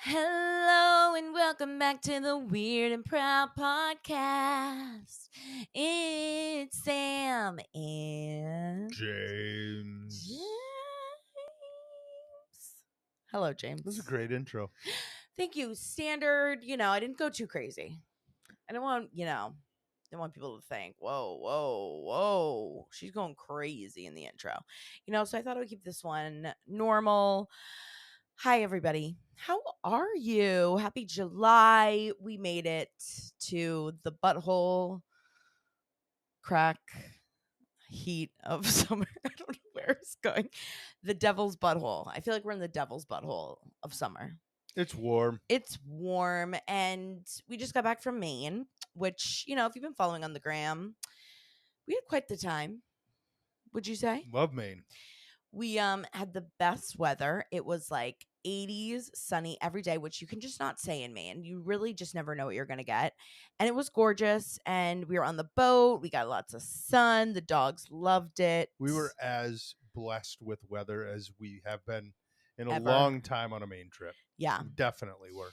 Hello and welcome back to the Weird and Proud podcast. It's Sam and James. James. Hello, James. This is a great intro. Thank you. Standard, I didn't go too crazy. I don't want, don't want people to think, whoa, she's going crazy in the intro. So I thought I would keep this one normal. Hi, everybody. How are you? Happy July. We made it to the butthole crack heat of summer. I don't know where it's going. The devil's butthole. I feel like we're in the devil's butthole of summer. It's warm. It's warm, and we just got back from Maine, which, if you've been following on the gram, we had quite the time, would you say? Love Maine. We had the best weather. It was like 80s, sunny every day, which you can just not say in Maine. You really just never know what you're going to get. And it was gorgeous. And we were on the boat. We got lots of sun. The dogs loved it. We were as blessed with weather as we have been in a Ever. long time on a Maine trip. Yeah. We definitely were.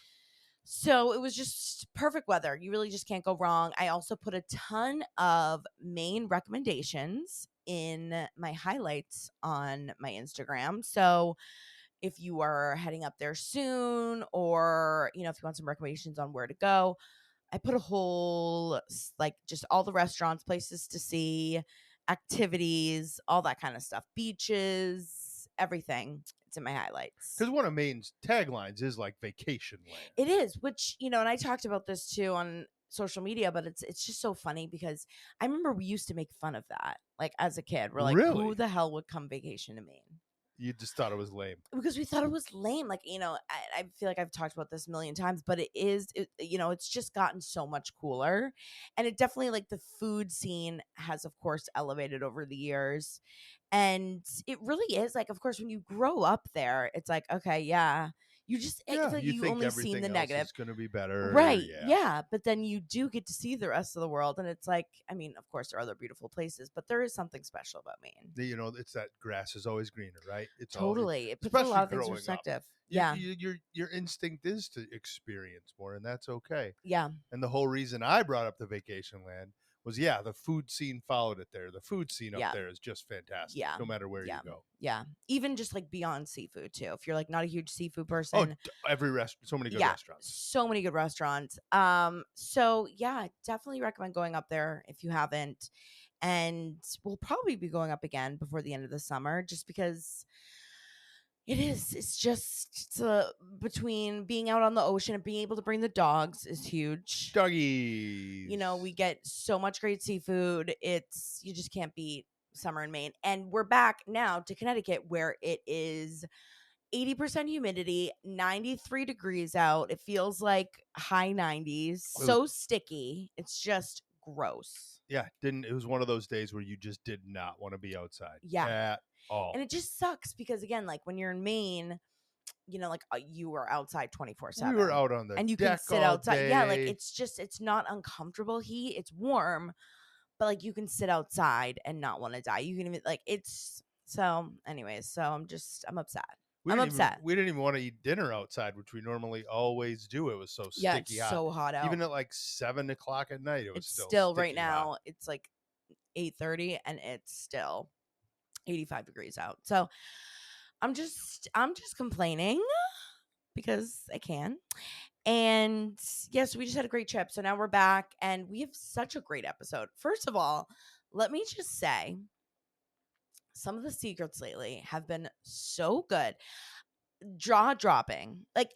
So it was just perfect weather. You really just can't go wrong. I also put a ton of Maine recommendations in my highlights on my Instagram. So if you are heading up there soon, or, if you want some recommendations on where to go, I put a whole, just all the restaurants, places to see, activities, all that kind of stuff, beaches, everything. It's in my highlights. Because one of Maine's taglines is like vacation land. It is, which, and I talked about this too on social media, but it's just so funny because I remember we used to make fun of that. Like as a kid, we're like, Really? who the hell would come vacation to Maine? You just thought it was lame. Because we thought it was lame. Like, I feel like I've talked about this a million times, but it's just gotten so much cooler. And it definitely, like, the food scene has, of course, elevated over the years. And it really is, like, of course, when you grow up there, it's like, okay, yeah. You just, I feel like you you think only everything seen the else negative. is going to be better. Right. Yeah. But then you do get to see the rest of the world. And it's like, I mean, of course, there are other beautiful places, but there is something special about Maine. It's that grass is always greener, right? It's Totally. It puts a lot of things in perspective. Yeah. Your instinct is to experience more, and that's okay. Yeah. And the whole reason I brought up the vacation land was, the food scene followed it there. The food scene up there is just fantastic, no matter where you go. Yeah. Even just like beyond seafood too. If you're like not a huge seafood person. Every restaurant, so many good restaurants. So many good restaurants. So yeah, definitely recommend going up there if you haven't. And we'll probably be going up again before the end of the summer, just because it's just between being out on the ocean and being able to bring the dogs is huge. Doggies. We get so much great seafood. You just can't beat summer in Maine. And we're back now to Connecticut, where it is 80% humidity, 93 degrees out. It feels like high 90s. So sticky. It's just gross. Yeah, it was one of those days where you just did not want to be outside. Yeah. At all. And it just sucks because, again, like when you're in Maine, you are outside 24/7. We were out on the and you deck can sit all outside. day. Yeah, like it's not uncomfortable heat. It's warm, but like you can sit outside and not want to die. You can even anyways, so I'm upset. I'm upset. We didn't even want to eat dinner outside, which we normally always do. It was so sticky hot. So hot out. Even at like 7 o'clock at night, it was still right now. Hot. It's like 8:30 and it's still 85 degrees out. So I'm just complaining because I can. And yes, we just had a great trip. So now we're back and we have such a great episode. First of all, let me just say, some of the secrets lately have been so good. Jaw dropping. Like,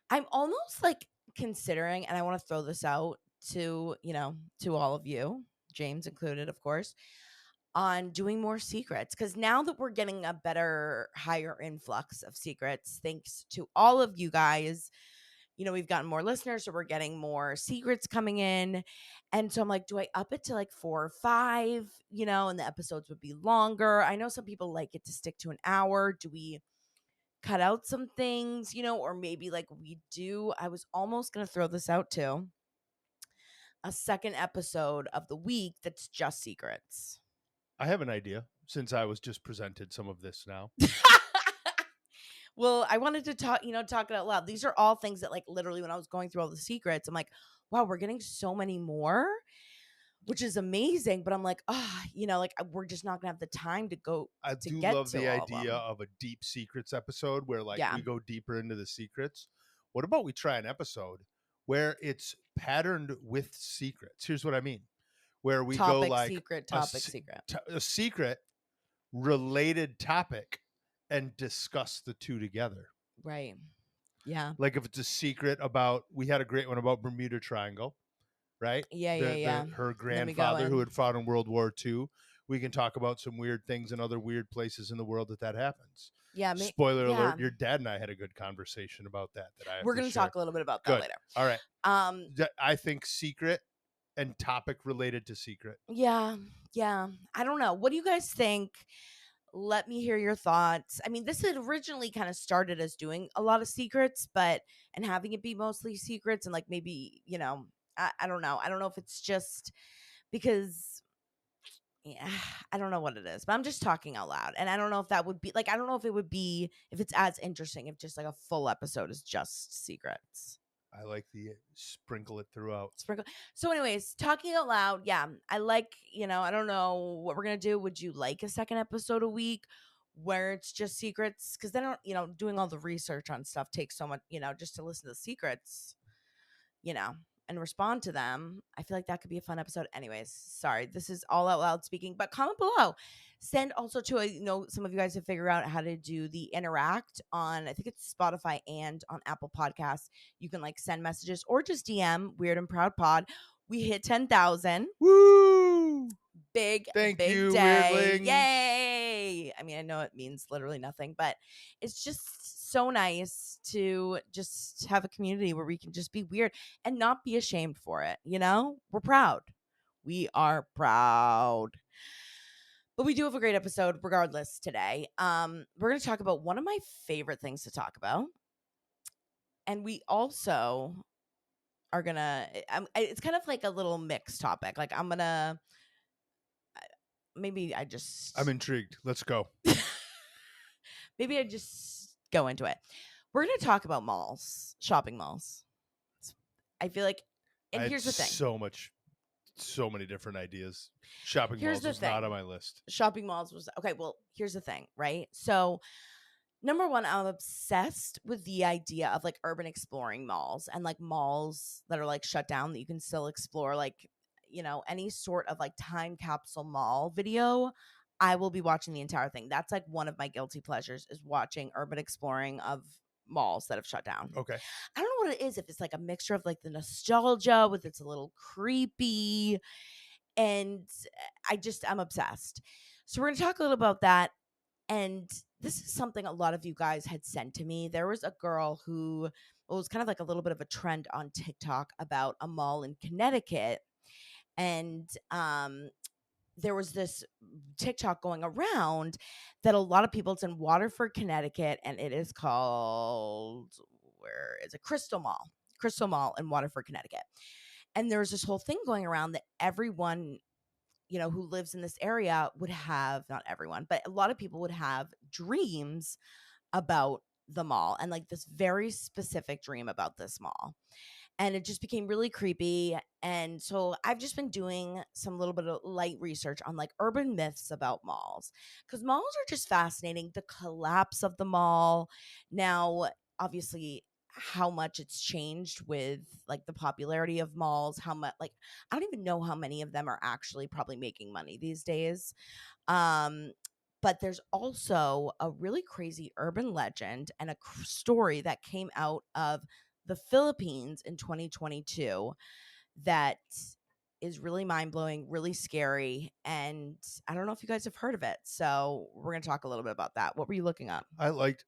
I'm almost like considering, and I want to throw this out to, to all of you, James included, of course, on doing more secrets. Because now that we're getting a better, higher influx of secrets, thanks to all of you guys, we've gotten more listeners, so we're getting more secrets coming in. And so I'm like, do I up it to like 4 or 5, and the episodes would be longer? I know some people like it to stick to an hour. Do we cut out some things, or maybe like we do? I was almost going to throw this out too. A second episode of the week that's just secrets. I have an idea, since I was just presented some of this now. Well, I wanted to talk it out loud. These are all things that, like, literally when I was going through all the secrets, I'm like, wow, we're getting so many more, which is amazing. But I'm like, like, we're just not gonna have the time to go I to do get love to the all of idea them. of a deep secrets episode where, like, Yeah. we go deeper into the secrets. What about we try an episode where it's patterned with secrets? Here's what I mean. Where we go Topic, like secret, a, topic, secret. a secret related topic and discuss the two together. Right. Yeah. Like if it's a secret about, we had a great one about Bermuda Triangle, right? Yeah. Her And then we go grandfather who in. had fought in World War II. We can talk about some weird things and other weird places in the world that happens. Yeah. Spoiler yeah. alert, your dad and I had a good conversation about that I have We're to going to share. talk a little bit about that Good. later. All right. I think secret and topic related to secret. Yeah. I don't know. What do you guys think? Let me hear your thoughts. I mean, this had originally kind of started as doing a lot of secrets, and having it be mostly secrets, and like maybe, I don't know. I don't know if it's just because, yeah, I don't know what it is, but I'm just talking out loud. And I don't know if that would be like, I don't know if it would be, if it's as interesting if just like a full episode is just secrets. I like the sprinkle it throughout. So anyways, talking out loud, yeah, I like, I don't know what we're going to do. Would you like a second episode a week where it's just secrets? Because then, doing all the research on stuff takes so much, just to listen to the secrets, and respond to them. I feel like that could be a fun episode. Anyways, sorry, this is all out loud speaking, but comment below. Send also to, some of you guys have figured out how to do the interact on, I think it's Spotify and on Apple Podcasts. You can like send messages or just DM Weird and Proud Pod. We hit 10,000. Woo! Big Thank you, day. weirdlings. Yay. I mean, I know it means literally nothing, but it's just so nice to just have a community where we can just be weird and not be ashamed for it. We're proud. We are proud. But we do have a great episode regardless today. We're going to talk about one of my favorite things to talk about. And we also are going to, it's kind of like a little mixed topic. Like I'm intrigued. Let's go. Maybe I just go into it. We're going to talk about malls, shopping malls. I feel like, and here's the thing. So many different ideas. Shopping malls was not on my list. Shopping malls was, okay, well, here's the thing, right? So, number one, I'm obsessed with the idea of like urban exploring malls and like malls that are like shut down that you can still explore, like, any sort of like time capsule mall video. I will be watching the entire thing. That's like one of my guilty pleasures is watching urban exploring of malls that have shut down. Okay. I don't know what it is, if it's like a mixture of like the nostalgia with it's a little creepy, and I'm obsessed. So we're going to talk a little about that. And this is something a lot of you guys had sent to me. There was a girl who was kind of like a little bit of a trend on TikTok about a mall in Connecticut. And there was this TikTok going around that a lot of people, it's in Waterford, Connecticut, and it is called, where is it? Crystal Mall in Waterford, Connecticut. And there's this whole thing going around that everyone, who lives in this area would have, not everyone, but a lot of people would have dreams about the mall, and like this very specific dream about this mall. And it just became really creepy. And so I've just been doing some little bit of light research on like urban myths about malls, because malls are just fascinating. The collapse of the mall. Now, obviously, how much it's changed with like the popularity of malls, how much, like, I don't even know how many of them are actually probably making money these days. But there's also a really crazy urban legend and a story that came out of the Philippines in 2022 that is really mind-blowing, really scary, and I don't know if you guys have heard of it. So we're going to talk a little bit about that. What were you looking up? I liked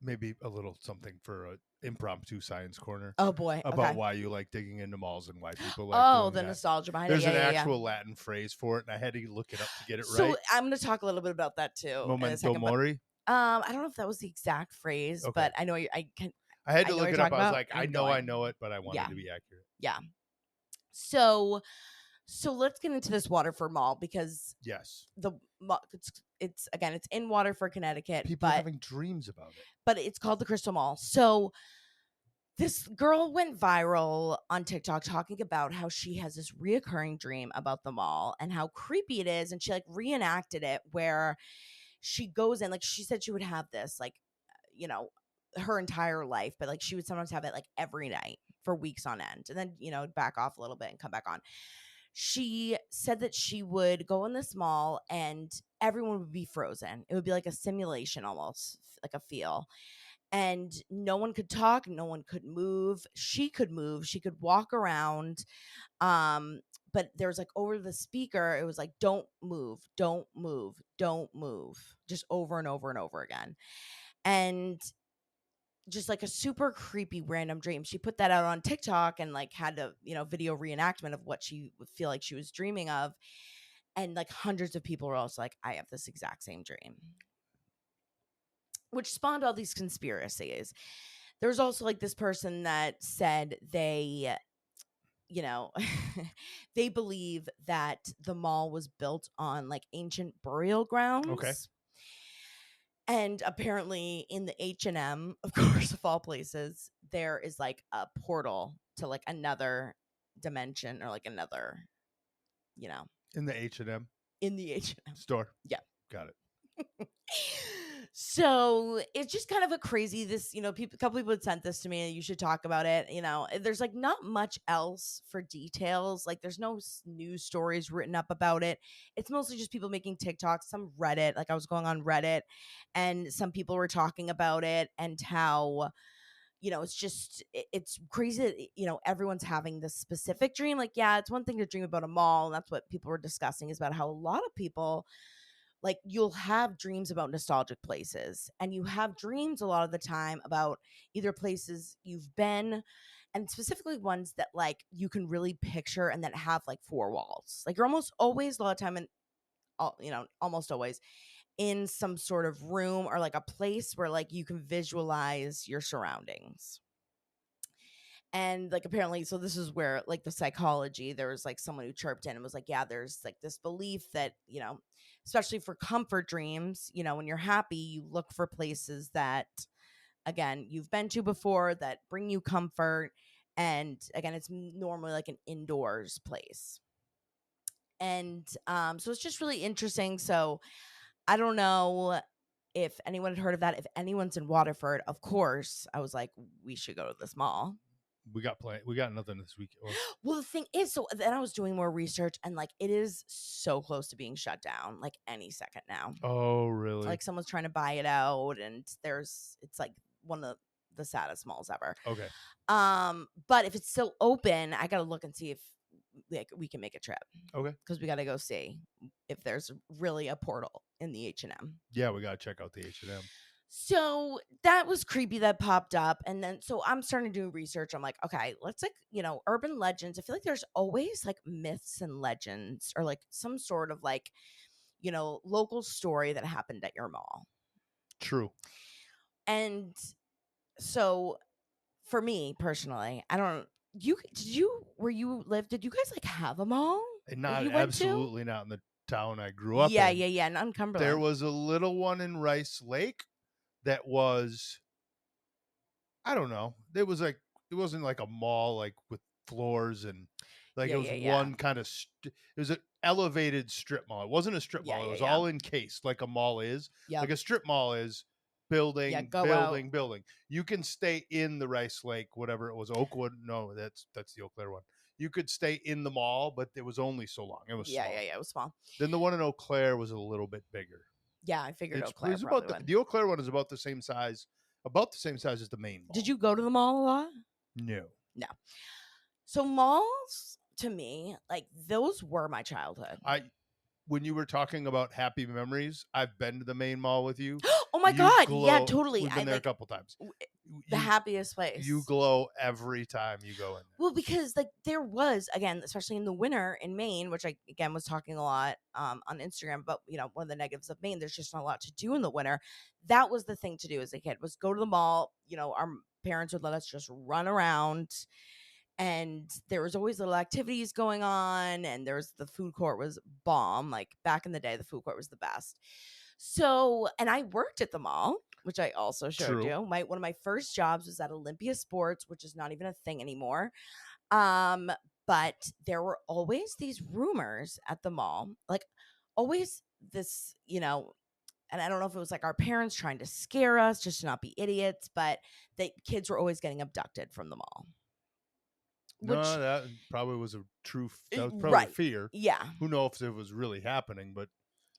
maybe a little something for an impromptu science corner. Oh boy. About why you like digging into malls and why people like the that. Nostalgia behind There's it. There's an actual Latin phrase for it, and I had to look it up to get it right. So I'm going to talk a little bit about that too. Memento mori. I don't know if that was the exact phrase, but I know I had to look it up. I was like, I know it, but I wanted to be accurate. Yeah. So So let's get into this Waterford Mall because Yes. it's again it's in Waterford, Connecticut, People are but having dreams about it. it's called the Crystal Mall. So this girl went viral on TikTok talking about how she has this reoccurring dream about the mall and how creepy it is, and she like reenacted it where she goes in, like she said she would have this like you know her entire life, but like she would sometimes have it like every night for weeks on end, and then back off a little bit and come back on. She said that she would go in this mall and everyone would be frozen. It would be like a simulation, almost like a feel, and no one could talk, no one could move. She could move, she could walk around, but there was like over the speaker it was like, don't move, don't move, don't move, just over and over and over again. And just like a super creepy random dream. She put that out on TikTok and like had a video reenactment of what she would feel like she was dreaming of, and like hundreds of people were also like, I have this exact same dream, which spawned all these conspiracies. There's also like this person that said they, you know, they believe that the mall was built on like ancient burial Okay. grounds. And apparently in the H&M, of course, of all places, there is like a portal to like another dimension, or like another, you know, In the H&M in the H&M. store. Yeah. Got it. So it's just kind of a crazy, this, a couple people had sent this to me and you should talk about it. There's like not much else for details. Like there's no news stories written up about it. It's mostly just people making TikToks, some Reddit. Like I was going on Reddit and some people were talking about it and how, it's just, it's crazy that, everyone's having this specific dream. Like, yeah, it's one thing to dream about a mall. And that's what people were discussing, is about how a lot of people, like, you'll have dreams about nostalgic places, and you have dreams a lot of the time about either places you've been, and specifically ones that like you can really picture and that have like four walls. Like you're almost always, a lot of time, in almost always in some sort of room or like a place where like you can visualize your surroundings. And like apparently, so this is where like the psychology, there was like someone who chirped in and was like, yeah, there's like this belief that, especially for comfort dreams, when you're happy, you look for places that, again, you've been to before, that bring you comfort. And again, it's normally like an indoors place. And so it's just really interesting. So I don't know if anyone had heard of that. If anyone's in Waterford, of course, I was like, we should go to this mall. We got nothing this week. Well, the thing is, so then I was doing more research, and like it is so close to being shut down, like any second now. Oh, really? Like someone's trying to buy it out, and it's like one of the saddest malls ever. Okay. But if it's still open, I gotta look and see if like we can make a trip. Okay. Because we gotta go see if there's really a portal in the H&M. Yeah, we gotta check out the H&M. So that was creepy that popped up. And then, so I'm starting to do research. I'm like, okay, let's like, urban legends. I feel like there's always like myths and legends, or like some sort of like, local story that happened at your mall. True. And so for me personally, I don't, where you live, did you guys like have a mall? Not you went to? absolutely not in the town I grew up in. Yeah, not in Cumberland. There was a little one in Rice Lake that was, I don't know. It wasn't like a mall like with floors and like it was one kind of it was an elevated strip mall. It wasn't a strip mall. It was all encased like a mall is. Like a strip mall is building, building. You can stay in the Rice Lake, whatever it was, Oakwood. No, that's the Eau Claire one. You could stay in the mall, but it was only so long. It was small. It was small. Then the one in Eau Claire was a little bit bigger. Yeah, I figured Eau Claire. The Eau Claire one is about the same size as the Maine mall. Did you go to the mall a lot? No. So malls, to me, like those were my childhood. When you were talking about happy memories, I've been to the Maine mall with you. Oh my God. Yeah, totally. We've been there a couple times. The happiest place. You glow every time you go in there. Well, because like there was, again, especially in the winter in Maine, which I again was talking a lot on Instagram, but one of the negatives of Maine, there's just not a lot to do in the winter. That was the thing to do as a kid, was go to the mall. Our parents would let us just run around and there was always little activities going on, and there's the food court was bomb. Like back in the day, the food court was the best. So, and I worked at the mall, which I also showed True. you. One of my first jobs was at Olympia Sports, which is not even a thing anymore. But there were always these rumors at the mall, like always this, and I don't know if it was like our parents trying to scare us just to not be idiots, but the kids were always getting abducted from the mall. Which No, that probably was a that was probably right. fear. Yeah. Who knows if it was really happening, but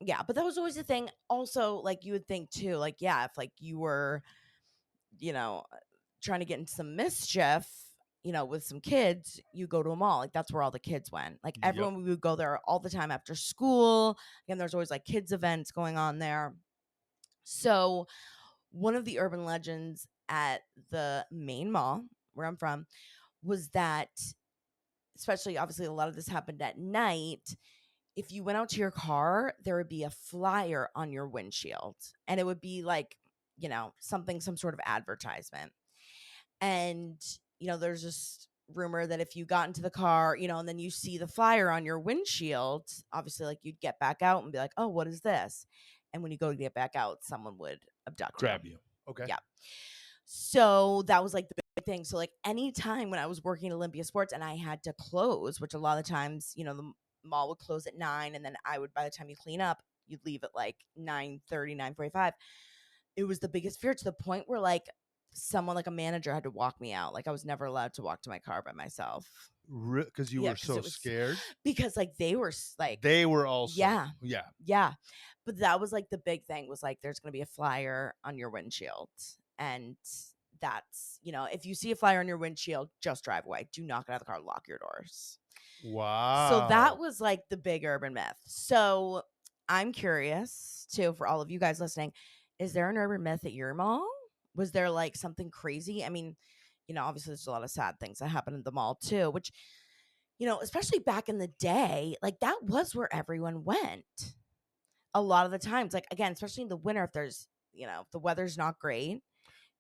Yeah, but that was always the thing. Also, like you would think too, like yeah, if like you were, you know, trying to get into some mischief, with some kids, you go to a mall. Like that's where all the kids went. Like yep. everyone would go there all the time after school. And there's always like kids events going on there. So one of the urban legends at the Maine mall where I'm from was that, especially obviously a lot of this happened at night. If you went out to your car, there would be a flyer on your windshield, and it would be like, some sort of advertisement. And, there's this rumor that if you got into the car, and then you see the flyer on your windshield, obviously, like you'd get back out and be like, oh, what is this? And when you go to get back out, someone would abduct you. Grab you. Okay. Yeah. So that was like the big thing. So like anytime when I was working at Olympia Sports and I had to close, which a lot of times, the mall would close at 9, and then I would, by the time you clean up, you'd leave at like 9:30, 9:45. It was the biggest fear, to the point where like someone, like a manager, had to walk me out. Like I was never allowed to walk to my car by myself. Because you Yeah, were because so it was scared. because like they were like, They were also. yeah, Yeah. yeah. But that was like the big thing, was like there's going to be a flyer on your windshield. And that's, if you see a flyer on your windshield, just drive away. Do not get out of the car, lock your doors. So that Wow. was like the big urban myth. So I'm curious too, for all of you guys listening, is there an urban myth at your mall? Was there like something crazy? I mean, obviously there's a lot of sad things that happen at the mall too, which, especially back in the day, like that was where everyone went. A lot of the times, like again, especially in the winter, if there's, if the weather's not great,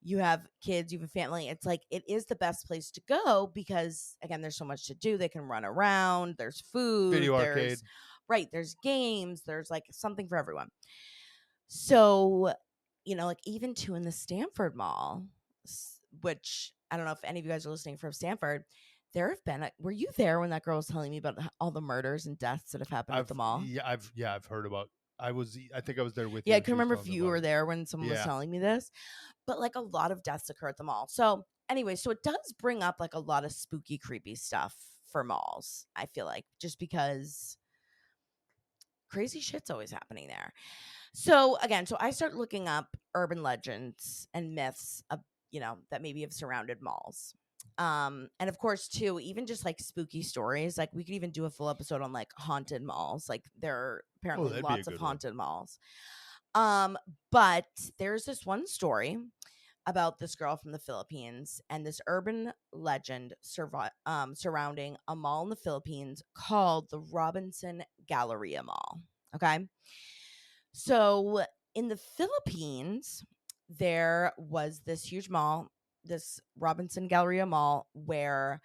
you have kids, you have a family, it's like it is the best place to go, because again, there's so much to do. They can run around, there's food, Video arcade. there's games, there's like something for everyone. So, like even too in the Stanford Mall, which I don't know if any of you guys are listening from Stanford, there have been were you there when that girl was telling me about all the murders and deaths that have happened at the mall? I've heard about. I think I was there with you Yeah, I when can she was remember if telling me you about were it. there when someone was Yeah. telling me this. But like a lot of deaths occur at the mall. So anyway, so it does bring up like a lot of spooky, creepy stuff for malls, I feel like, just because crazy shit's always happening there. So again, so I start looking up urban legends and myths of, that maybe have surrounded malls. And of course too, even just like spooky stories, like we could even do a full episode on like haunted malls. Like there are Oh, apparently that'd be a lots of good one. haunted malls. But there's this one story about this girl from the Philippines and this urban legend surrounding a mall in the Philippines called the Robinson Galleria Mall. Okay. So in the Philippines, there was this huge mall, this Robinson Galleria Mall, where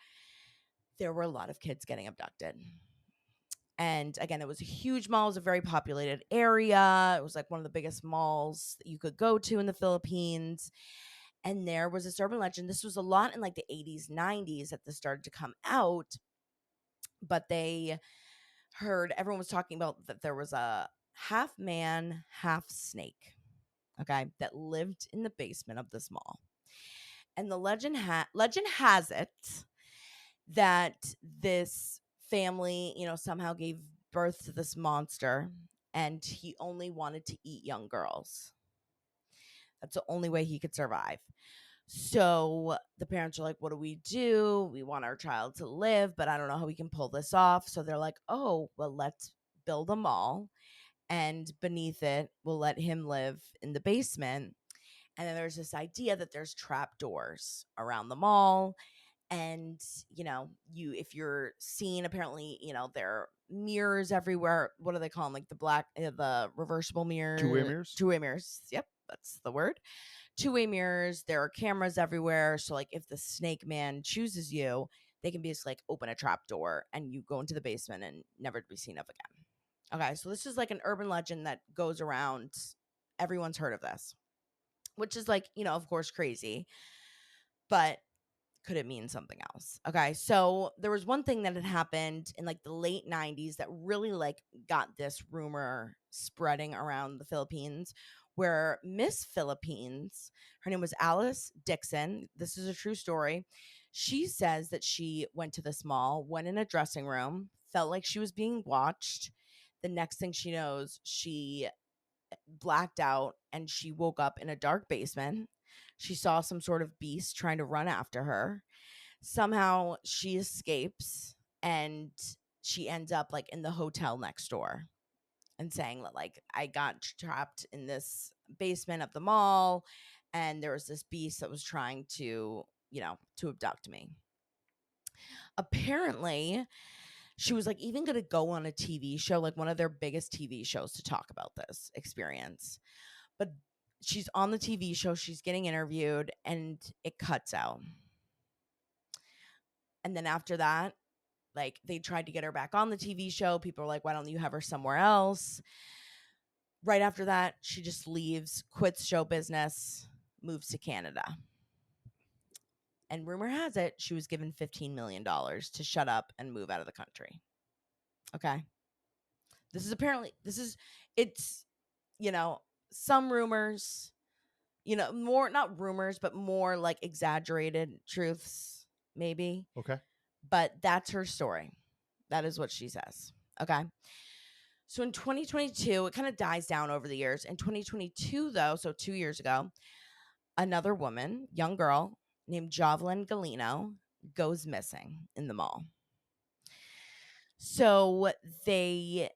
there were a lot of kids getting abducted. And again, it was a huge mall. It was a very populated area. It was like one of the biggest malls that you could go to in the Philippines. And there was this urban legend. This was a lot in like the 80s, 90s that this started to come out. But they heard, everyone was talking about that there was a half man, half snake, okay, that lived in the basement of this mall. And the legend has it that this family, somehow gave birth to this monster, and he only wanted to eat young girls. That's the only way he could survive. So the parents are like, what do? We want our child to live, but I don't know how we can pull this off. So they're like, oh, well, let's build a mall, and beneath it, we'll let him live in the basement. And then there's this idea that there's trap doors around the mall. And, if you're seen, apparently, there are mirrors everywhere. What do they call them? Like the reversible Two-way mirror, mirrors. two-way mirrors. Yep, that's the word. Two-way mirrors. There are cameras everywhere. So like if the snake man chooses you, they can basically like open a trap door and you go into the basement and never to be seen of again. Okay, so this is like an urban legend that goes around. Everyone's heard of this, which is like, of course, crazy, but could it mean something else? Okay, so there was one thing that had happened in like the late 90s that really like got this rumor spreading around the Philippines, where Miss Philippines, her name was Alice Dixon, this is a true story. She says that she went to this mall, went in a dressing room, felt like she was being watched. The next thing she knows, she blacked out and she woke up in a dark basement. She saw some sort of beast trying to run after her. Somehow she escapes and she ends up like in the hotel next door and saying that like I got trapped in this basement of the mall and there was this beast that was trying to abduct me. Apparently, she was like even going to go on a TV show, like one of their biggest TV shows, to talk about this experience. But she's on the TV show, she's getting interviewed, and it cuts out. And then after that, like they tried to get her back on the TV show. People are like, why don't you have her somewhere else? Right after that, she just leaves, quits show business, moves to Canada. And rumor has it she was given $15 million to shut up and move out of the country. Okay. It's, some rumors, more, not rumors, but more like exaggerated truths, maybe. Okay. But that's her story. That is what she says. Okay. So in 2022, it kind of dies down over the years. In 2022, though, so 2 years ago, another woman, young girl named Jovelyn Galino, goes missing in the mall. So they,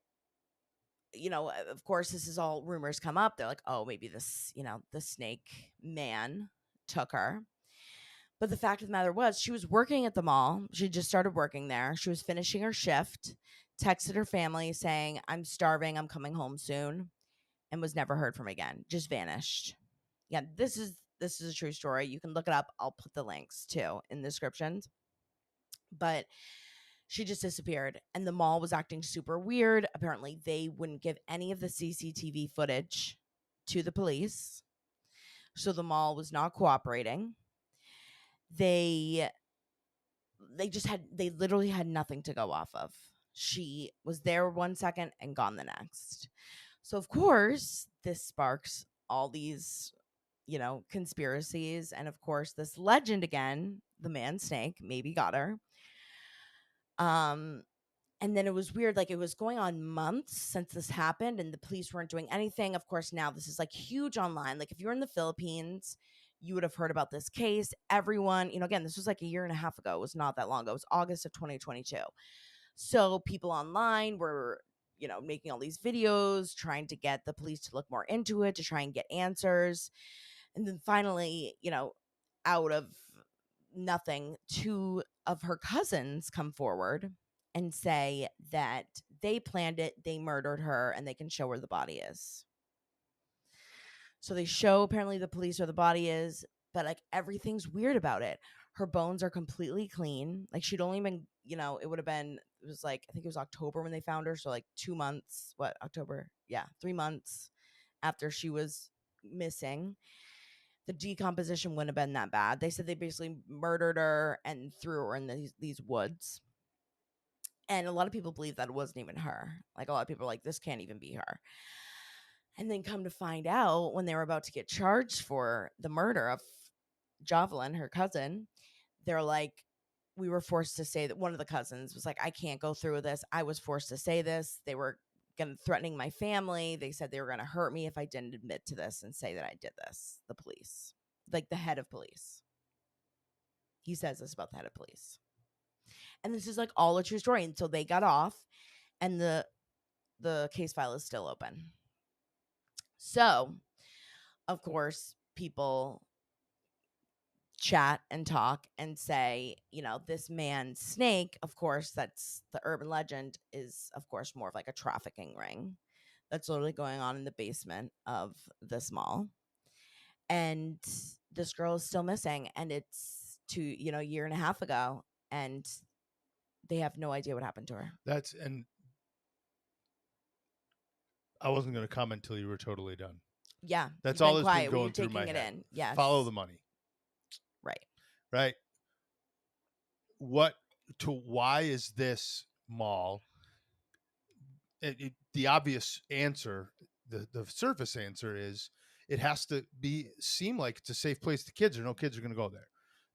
of course, this is all rumors come up. They're like, oh, maybe this, the snake man took her. But the fact of the matter was, she was working at the mall. She just started working there. She was finishing her shift, texted her family saying, I'm starving, I'm coming home soon, and was never heard from again. Just vanished. Yeah, this is a true story. You can look it up. I'll put the links too in the descriptions. But she just disappeared, and the mall was acting super weird. Apparently, they wouldn't give any of the CCTV footage to the police. So the mall was not cooperating. They literally had nothing to go off of. She was there 1 second and gone the next. So of course, this sparks all these, conspiracies, and of course this legend again, the man snake maybe got her. And then it was weird, like it was going on months since this happened and the police weren't doing anything. Of course, now this is like huge online. Like if you're in the Philippines, you would have heard about this case. Everyone, again, this was like a year and a half ago. It was not that long ago. It was August of 2022. So people online were, making all these videos, trying to get the police to look more into it, to try and get answers. And then finally, out of nothing, two of her cousins come forward and say that they planned it, they murdered her, and they can show where the body is. So they show apparently the police where the body is, but like everything's weird about it. Her bones are completely clean. Like she'd only been, it would have been, it was like, I think it was October when they found her. So like 2 months, October? Yeah, 3 months after she was missing. The decomposition wouldn't have been that bad. They said they basically murdered her and threw her in these woods. And a lot of people believe that it wasn't even her. Like a lot of people are like, this can't even be her. And then come to find out when they were about to get charged for the murder of Jovelyn, her cousin, they're like, we were forced to say that. One of the cousins was like, I can't go through with this. I was forced to say this. They were threatening my family. They said they were going to hurt me if I didn't admit to this and say that I did this. The police, like the head of police. He says this about the head of police. And this is like all a true story. And so they got off and the case file is still open. So, of course, people chat and talk and say, this man snake, of course, that's the urban legend, is of course more of like a trafficking ring that's literally going on in the basement of this mall. And this girl is still missing, and it's a year and a half ago. and they have no idea what happened to her. And I wasn't going to comment until you were totally done. Yeah. That's you've all been that's been quiet. Were you going through my taking it head. in? Yes. Follow the money. Right. Right. Why is this mall? The obvious answer, the surface answer is it has to seem like it's a safe place to kids, or no kids are going to go there.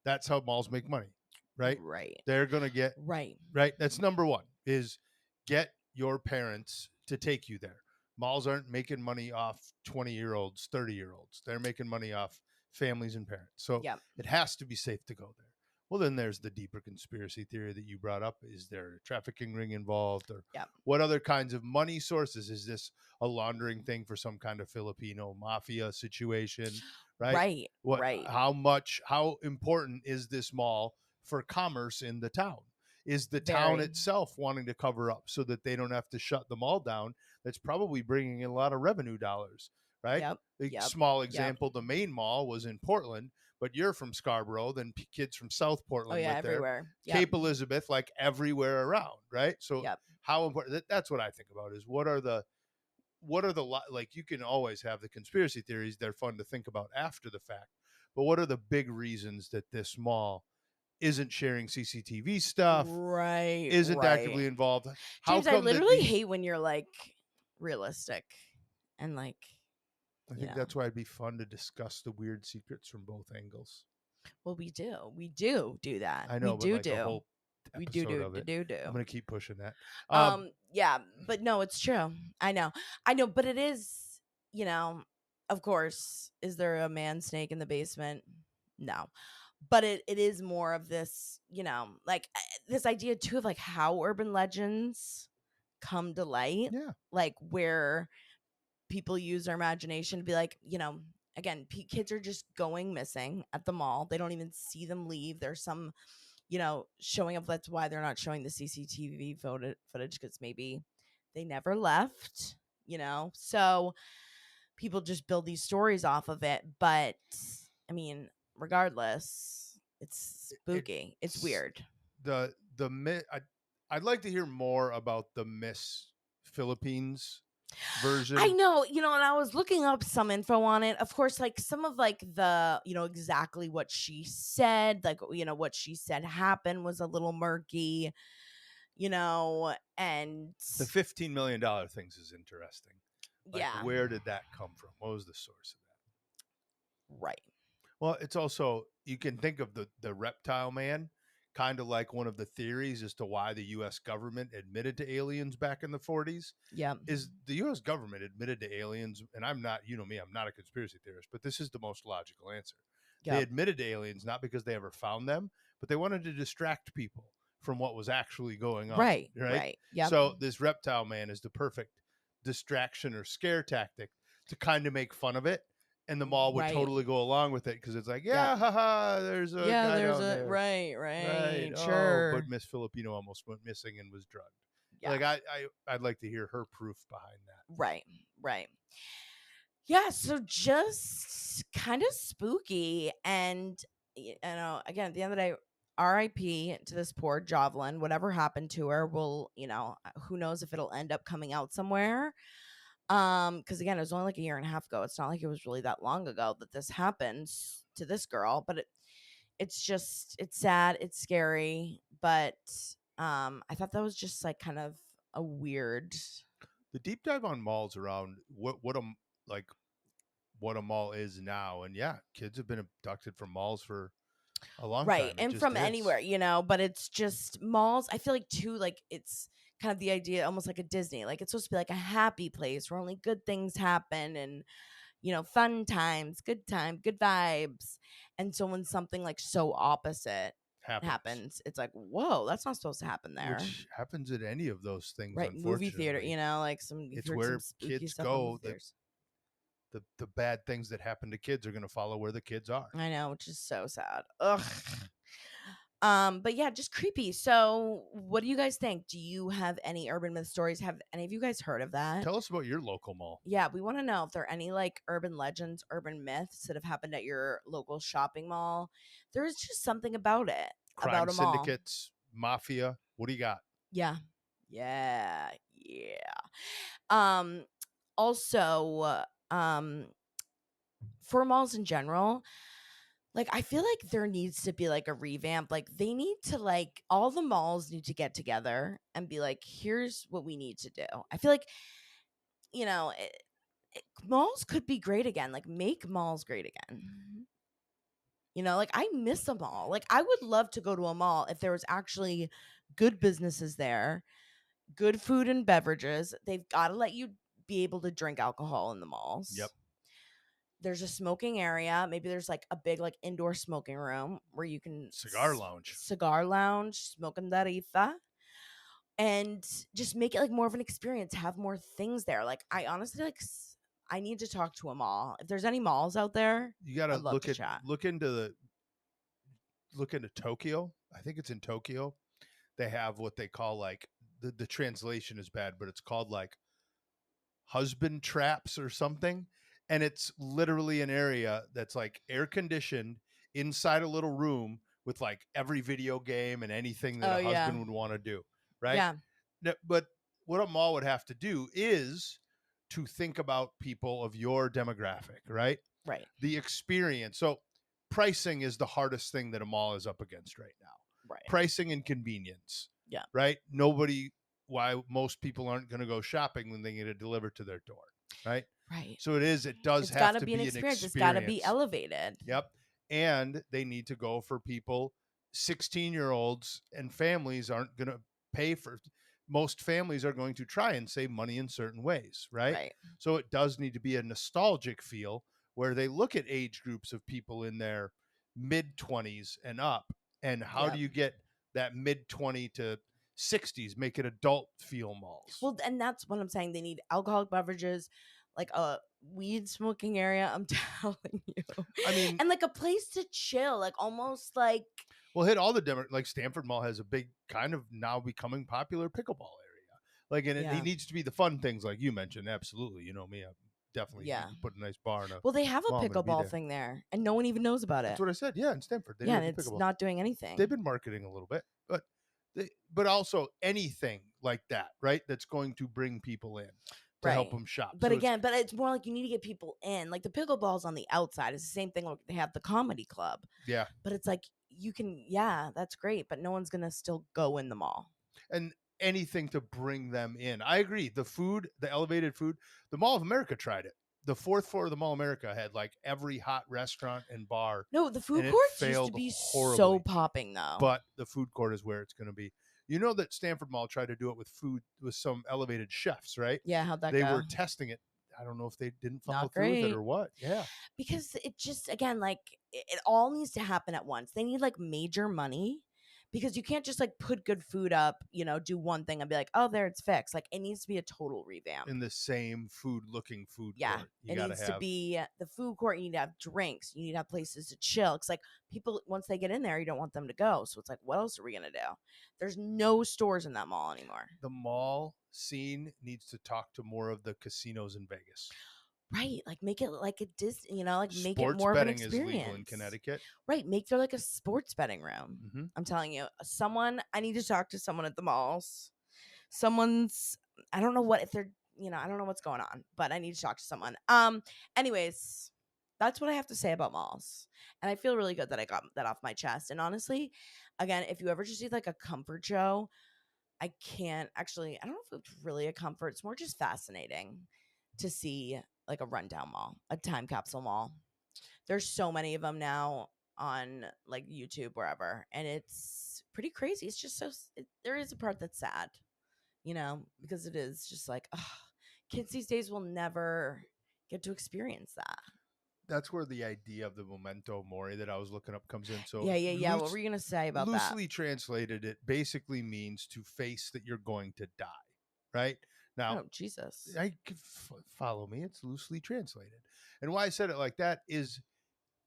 That's how malls make money, right? Right. They're going to get Right. That's number one, is get your parents to take you there. Malls aren't making money off 20-year-olds, 30-year-olds. They're making money off families and parents. So Yep. it has to be safe to go there. Well, then there's the deeper conspiracy theory that you brought up. Is there a trafficking ring involved, or Yep. what other kinds of money sources? Is this a laundering thing for some kind of Filipino mafia situation? Right. Right. How important is this mall for commerce in the town? Is the town Very. itself wanting to cover up so that they don't have to shut the mall down? That's probably bringing in a lot of revenue dollars, right? Yep. A Yep. small example, the Maine mall was in Portland, but you're from Scarborough, then kids from South Oh Portland yeah, went there. everywhere. Yep. Cape Elizabeth, like everywhere around, right? So Yep. how important, that's what I think about, is what are the like, you can always have the conspiracy theories. They're fun to think about after the fact. But what are the big reasons that this mall isn't sharing CCTV stuff, Right. isn't Right. actively involved? How James, I come that literally these? hate when you're like realistic and like. I think that's why it'd be fun to discuss the weird secrets from both angles. Well, we do that. I know, we but like a whole we do episode of it. do. I'm gonna keep pushing that. Yeah, but no, it's true. I know, but it is. Of course, is there a man snake in the basement? No, but it is more of this. Like this idea too of like how urban legends come to light. Yeah. Like where people use their imagination to be like, again, kids are just going missing at the mall. They don't even see them leave. There's some, showing up. That's why they're not showing the CCTV footage, because maybe they never left, So people just build these stories off of it. But I mean, regardless, it's spooky. It's weird. I'd like to hear more about the Miss Philippines version. I know, and I was looking up some info on it. Of course, like some of like the, exactly what she said, like, what she said happened was a little murky, and the $15 million things is interesting. Like, yeah. where did that come from? What was the source of that? Right. Well, it's also, you can think of the reptile man kind of like one of the theories as to why the U.S. government admitted to aliens back in the 40s. Yeah. Is the U.S. government admitted to aliens, and I'm not, me, I'm not a conspiracy theorist, but this is the most logical answer. Yep. They admitted to aliens not because they ever found them, but they wanted to distract people from what was actually going on. Right. Right. Yeah. So this reptile man is the perfect distraction or scare tactic to kind of make fun of it. And the mall would totally go along with it because it's like, haha, there's a guy down there. Right. Sure. Oh, but Miss Filipino almost went missing and was drugged. Yeah. Like I'd like to hear her proof behind that. Right. Yeah, so just kind of spooky. And again, at the end of the day, RIP to this poor Jovelyn. Whatever happened to her will, who knows if it'll end up coming out somewhere. Because again, it was only like a year and a half ago. It's not like it was really that long ago that this happened to this girl, but it's sad, it's scary, but I thought that was just like kind of a weird. The deep dive on malls around what a mall is now, and yeah, kids have been abducted from malls for a long time. Right, and from anywhere, but it's just malls. I feel like too, like it's kind of the idea, almost like a Disney. Like it's supposed to be like a happy place where only good things happen and fun times, good vibes. And so when something like so opposite happens, it's like, whoa, that's not supposed to happen there. Which happens at any of those things, right? Movie theater, like it's where kids go. The bad things that happen to kids are going to follow where the kids are. I know, which is so sad. Ugh. But yeah, just creepy. So what do you guys think? Do you have any urban myth stories? Have any of you guys heard of that? Tell us about your local mall. Yeah, we want to know if there are any like urban legends, urban myths that have happened at your local shopping mall. There is just something about it. crime about them all. syndicates, mafia. What do you got? Yeah. Yeah. Yeah. Um also for malls in general, like I feel like there needs to be like a revamp. Like they need to like all the malls need to get together and be like, here's what we need to do. I feel like, you know, malls could be great again. Like make malls great again. You know, like I miss a mall. Like I would love to go to a mall if there was actually good businesses there, good food and beverages. They've got to let you be able to drink alcohol in the malls. Yep. There's a smoking area. Maybe there's like a big like indoor smoking room where you can Cigar lounge. cigar lounge, smoking darita, and just make it like more of an experience. Have more things there. Like I honestly like. I need to talk to a mall. If there's any malls out there, You got to I'd love to chat. look into Tokyo. I think it's in Tokyo. They have what they call like the translation is bad, but it's called like husband traps or something. And it's literally an area that's like air conditioned inside a little room with like every video game and anything that Oh a yeah, husband would want to do. Right. yeah, But what a mall would have to do is to think about people of your demographic, right? right, The experience. So pricing is the hardest thing that a mall is up against right now. right, Pricing and convenience. yeah, Right? Why most people aren't going to go shopping when they get it delivered to their door, right? right. So it does It's got have to to be an be an experience. It's got to be experience. elevated. Yep. And they need to go for people, 16-year-olds and families aren't going to pay for, most families are going to try and save money in certain ways, right? Right. So it does need to be a nostalgic feel where they look at age groups of people in their mid 20s and up. And how do Yep. you get that mid 20 to 60s, make it adult feel malls? Well, and that's what I'm saying. They need alcoholic beverages, like a weed smoking area. I'm telling you, I mean, and like a place to chill, like almost like we'll hit all the like Stanford Mall has a big kind of now becoming popular pickleball area. Like, and it yeah, needs to be the fun things like you mentioned. Absolutely. You know me. I'm definitely, you yeah. can put a nice bar in a Well, they have a mall. I'm going to be pickleball there. thing there, and no one even knows about That's it. what I said. Yeah. In Stanford, they Yeah, do and have the it's pickleball. not doing anything. They've been marketing a little bit, but also anything like that, right? That's going to bring people in to help Right. them shop. But again, but it's more like you need to get people in. Like the pickleball's on the outside. It's the same thing like they have the comedy club. Yeah. But it's like you can, yeah, that's great, but no one's gonna still go in the mall. And anything to bring them in. I agree. The food, the elevated food, the Mall of America tried it. The fourth floor of the Mall of America had like every hot restaurant and bar, No, the food and it courts used to failed be so horribly. popping though. But the food court is where it's going to be. You know that Stanford Mall tried to do it with food with some elevated chefs, right? Yeah, how'd that They go? were testing it. I don't know if they didn't follow Not through with it great. or what. Yeah. Because it just again like it all needs to happen at once. They need like major money because you can't just like put good food up, you know, do one thing and be like, oh, there it's fixed. Like it needs to be a total revamp. In the same looking food Yeah, court. You it got to needs have to be the food court. You need to have drinks. You need to have places to chill. It's like people once they get in there, you don't want them to go. So it's like, what else are we gonna do? There's no stores in that mall anymore. the mall scene needs to talk to more of the casinos in Vegas. Right, like make it like a Disney, you know, like make it Sports more of an betting is legal in experience. Connecticut. Right, make there like a sports betting room. Mm-hmm. I'm telling you, I need to talk to someone at the malls. Someone's, I don't know what if they're, you know, I don't know what's going on, but I need to talk to someone. Anyways, that's what I have to say about malls, and I feel really good that I got that off my chest. And honestly, again, if you ever just need like a comfort show, I can't actually. I don't know if it's really a comfort. It's more just fascinating to see like a rundown mall, a time capsule mall. There's so many of them now on like YouTube, wherever, and it's pretty crazy. It's just there is a part that's sad, you know, because it is just like, ugh, kids these days will never get to experience that. That's where the idea of the memento mori that I was looking up comes in. So Yeah. What were you gonna say about that? Loosely translated, it basically means to face that you're going to die. Right now, Oh Jesus! follow me. It's loosely translated, and why I said it like that is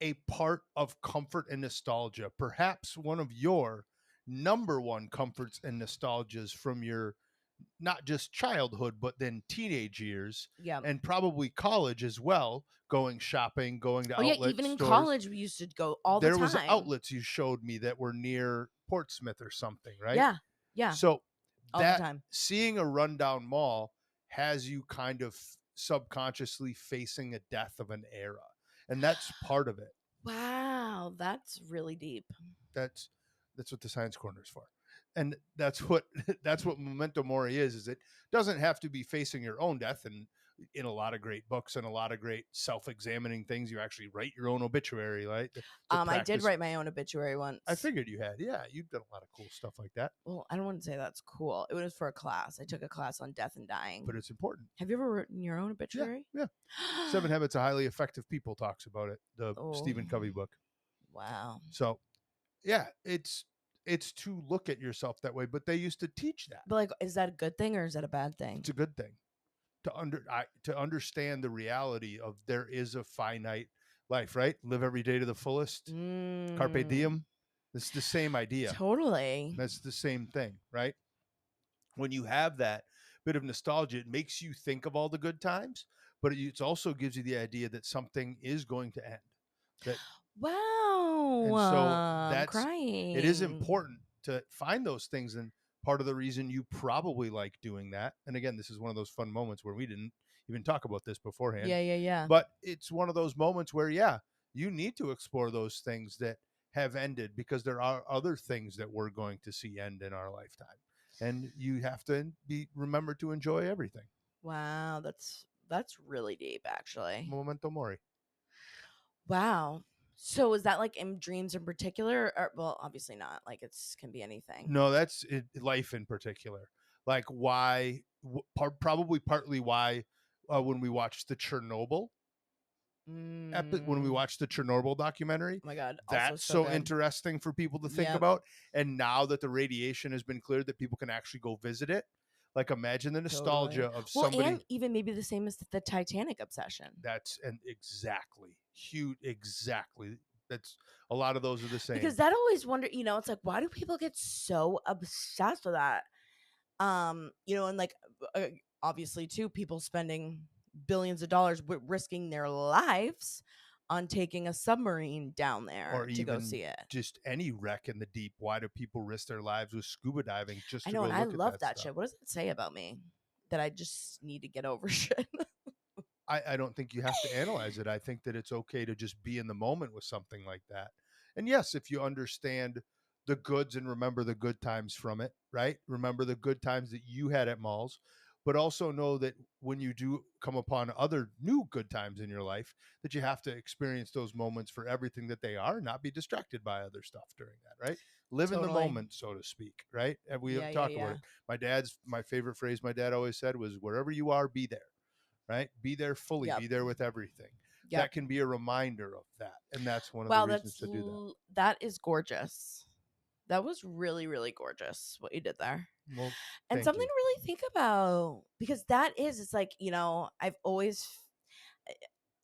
a part of comfort and nostalgia. Perhaps one of your number one comforts and nostalgias from your not just childhood, but then teenage years Yeah. and probably college as well, going shopping, going to Oh yeah, outlet even in stores. college we used to go all the There was time. outlets you showed me that were near Portsmouth or something, right? Yeah. Yeah. So All the that time. seeing a rundown mall has you kind of subconsciously facing a death of an era. And that's part of it. Wow, that's really deep. That's that's what the science corner is for. And that's what that's what Memento Mori is it doesn't have to be facing your own death. And in a lot of great books and a lot of great self-examining things, you actually write your own obituary, right? To I did practice. write my own obituary I once. figured you had. Yeah, you've done a lot of cool stuff like that. Well, I don't want to say that's cool. It was for a class. I took a class on death and dying. But it's important. Have you ever written your own Yeah, obituary? yeah. 7 Habits of Highly Effective People talks about it, the Oh, Stephen Covey book. wow. So, yeah, it's to look at yourself that way, but they used to teach that. But like, is that a good thing or is that a bad thing? It's a good thing to understand the reality of there is a finite life, right? Live every day to the fullest. Carpe diem. It's the same idea. Totally. That's the same thing, right? When you have that bit of nostalgia, it makes you think of all the good times, but it also gives you the idea that something is going to end. That Wow. and so I'm that's crying. it is important to find those things, and part of the reason you probably like doing that. And again, this is one of those fun moments where we didn't even talk about this beforehand. Yeah. But it's one of those moments where you need to explore those things that have ended, because there are other things that we're going to see end in our lifetime. And you have to remember to enjoy everything. Wow, that's really deep, actually. Memento mori. Wow. So is that like in dreams in particular? Or, well, obviously not. Like it's can be anything. No, that's life in particular. Like why? Probably partly why when we watched the Chernobyl when we Mm. watched the Chernobyl documentary, Oh my god, also that's so so good. interesting for people to think Yep. about. And now that the radiation has been cleared, that people can actually go visit it. Like imagine the nostalgia Totally. of Well, somebody. and even maybe the same as the Titanic obsession. That's and exactly huge. Exactly. That's a lot of those are the same. Because that always wonder, it's like why do people get so obsessed with that? And like obviously too, people spending billions of dollars risking their lives on taking a submarine down there or to go even see it. just any wreck in the deep. Why do people risk their lives with scuba diving just I to know, go and look I at love that stuff? shit. What does it say about me? That I just need to get over shit. I don't think you have to analyze it. I think that it's okay to just be in the moment with something like that. And yes, if you understand the goods and remember the good times from it, right? Remember the good times that you had at malls, but also know that when you do come upon other new good times in your life, that you have to experience those moments for everything that they are, not be distracted by other stuff during that, right? Live in the Totally. moment, so to speak, right? And we Yeah, talk about it. My favorite phrase my dad always said was, wherever you are, be there, right? Be there fully, Yep. be there with everything. Yep. That can be a reminder of that. And that's one of Wow, the reasons to do that. that is gorgeous. That was really, really gorgeous what you did there. Well, And something to really think about, because it's like, I've always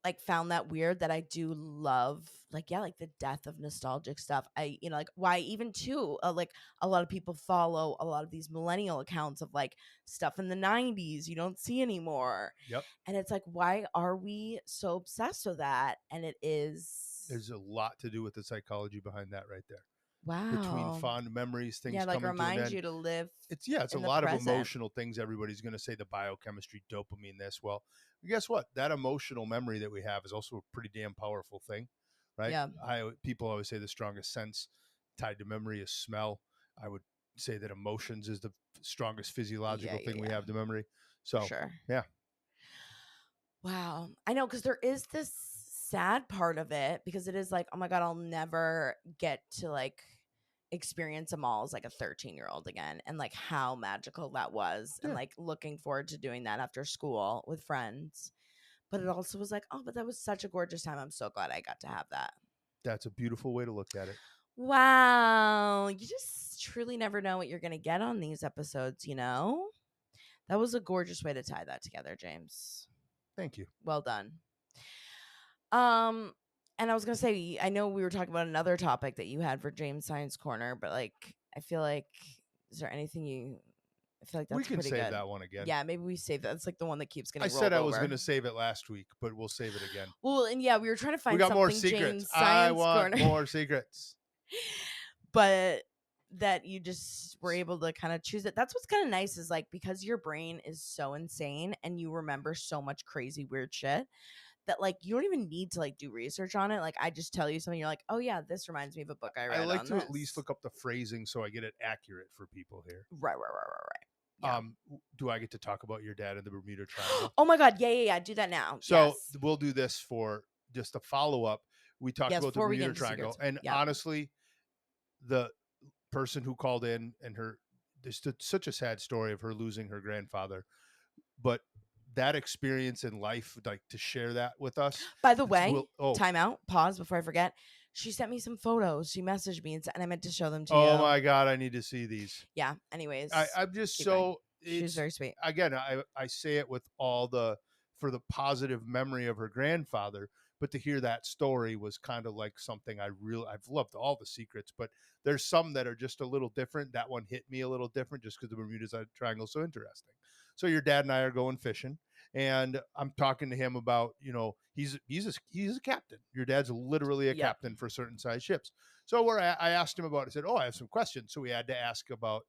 like found that weird that I do love like the death of nostalgic stuff. I like why even too like a lot of people follow a lot of these millennial accounts of like stuff in the 90s you don't see anymore. Yep. And it's like, why are we so obsessed with that? And there's a lot to do with the psychology behind that right there. Wow. Between fond memories, things like coming to an reminds end. you to live. It's a lot of emotional things. Everybody's going to say the biochemistry, dopamine, this. Well, guess what? That emotional memory that we have is also a pretty damn powerful thing, right? Yeah. People always say the strongest sense tied to memory is smell. I would say that emotions is the strongest physiological thing we have to memory. So, sure. Yeah. Wow. I know, because there is this sad part of it, because it is like, oh my God, I'll never get to like experience a mall as like a 13-year-old again, and like how magical that was. And like looking forward to doing that after school with friends. But it also was like, oh, but that was such a gorgeous time. I'm so glad I got to have that. That's a beautiful way to look at it. Wow. You just truly never know what you're going to get on these episodes, That was a gorgeous way to tie that together, James. Thank you. Well done. And I was gonna say, I know we were talking about another topic that you had for James Science Corner, but like, I feel like, is there anything I feel like We that's can pretty save good. that one again. Yeah, maybe we save that. That's like the one that keeps I getting said rolled I was over. going to save it last week, but we'll save it again. Well, and yeah, we were trying to We find got more something, secrets. Jane's I Science want Corner, more secrets. but that you just were able to kind of choose it. That's what's kind of nice is like because your brain is so insane and you remember so much crazy weird shit that like you don't even need to like do research on it. Like I just tell you something, you're like, oh yeah, this reminds me of a book I read. I like on to this. at least look up the phrasing so I get it accurate for people here. Right. Yeah. Do I get to talk about your dad in the Bermuda Triangle? Oh my God. Yeah. Do that now. So yes. we'll do this for just a follow up. We talked about the before we get Bermuda into Triangle, secrets. and Yep. honestly, the person who called in and there's such a sad story of her losing her grandfather, but that experience in life, like to share that with us. By the way, time out, pause before I forget. She sent me some photos. She messaged me and I meant to show them to you. Oh my God, I need to see these. Yeah. Anyways, I'm just keep so going. She's very sweet. Again, I say it with all for the positive memory of her grandfather, but to hear that story was kind of like something I've loved all the secrets, but there's some that are just a little different. That one hit me a little different just because the Bermuda Triangle is so interesting. So your dad and I are going fishing, and I'm talking to him about, he's a captain. Your dad's literally a captain for certain size ships. So I asked him about it. I said, I have some questions. So we had to ask about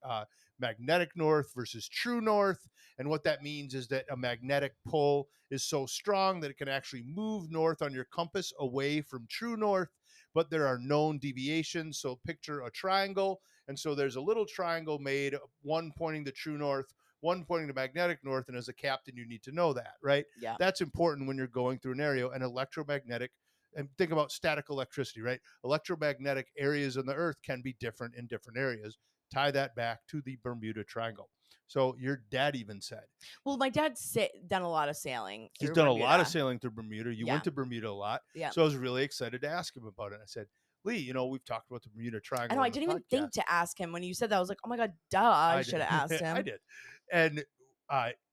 magnetic north versus true north. And what that means is that a magnetic pull is so strong that it can actually move north on your compass away from true north, but there are known deviations. So picture a triangle. And so there's a little triangle made, one pointing to true north, one pointing to magnetic north. And as a captain, you need to know that, right? Yeah. That's important when you're going through an area. And electromagnetic, and think about static electricity, right? Electromagnetic areas on the earth can be different in different areas. Tie that back to the Bermuda Triangle. So your dad even said, well, my dad's done a lot of sailing. He's done Bermuda. a lot of sailing through Bermuda. You went to Bermuda a lot. Yeah. So I was really excited to ask him about it. I said, Lee, we've talked about the Bermuda Triangle. I know. I didn't even think to ask him when you said that. I was like, oh my God, duh. I should have asked him. I did. And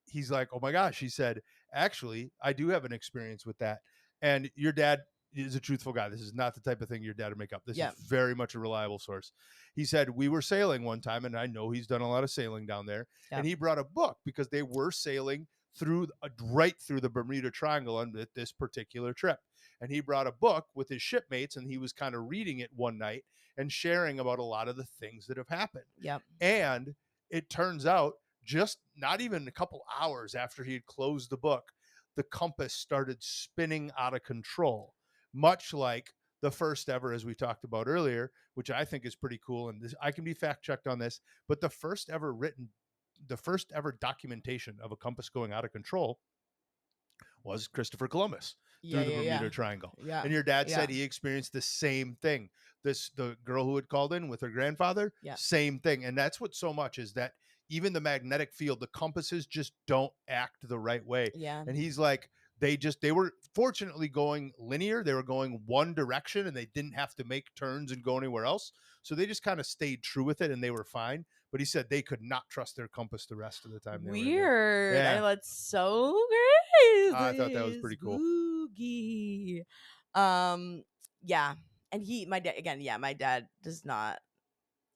he's like, oh my gosh. He said, actually, I do have an experience with that. And your dad is a truthful guy. This is not the type of thing your dad would make up. This is very much a reliable source. He said, we were sailing one time, and I know he's done a lot of sailing down there. And he brought a book because they were sailing right through the Bermuda Triangle on this particular trip. And he brought a book with his shipmates, and he was kind of reading it one night and sharing about a lot of the things that have happened. Yep. And it turns out just not even a couple hours after he had closed the book, the compass started spinning out of control, much like the first ever, as we talked about earlier, which I think is pretty cool. And I can be fact checked on this, but the first ever documentation of a compass going out of control was Christopher Columbus through the Bermuda Triangle. Yeah. And your dad said he experienced the same thing. The girl who had called in with her grandfather, same thing. And that's what so much is that even the magnetic field, the compasses just don't act the right way. Yeah. And he's like, they were fortunately going linear. They were going one direction and they didn't have to make turns and go anywhere else. So they just kind of stayed true with it and they were fine. But he said they could not trust their compass the rest of the time. Weird. Yeah. I know, that's so crazy. I thought that was pretty cool. Spooky. Yeah. And my dad does not.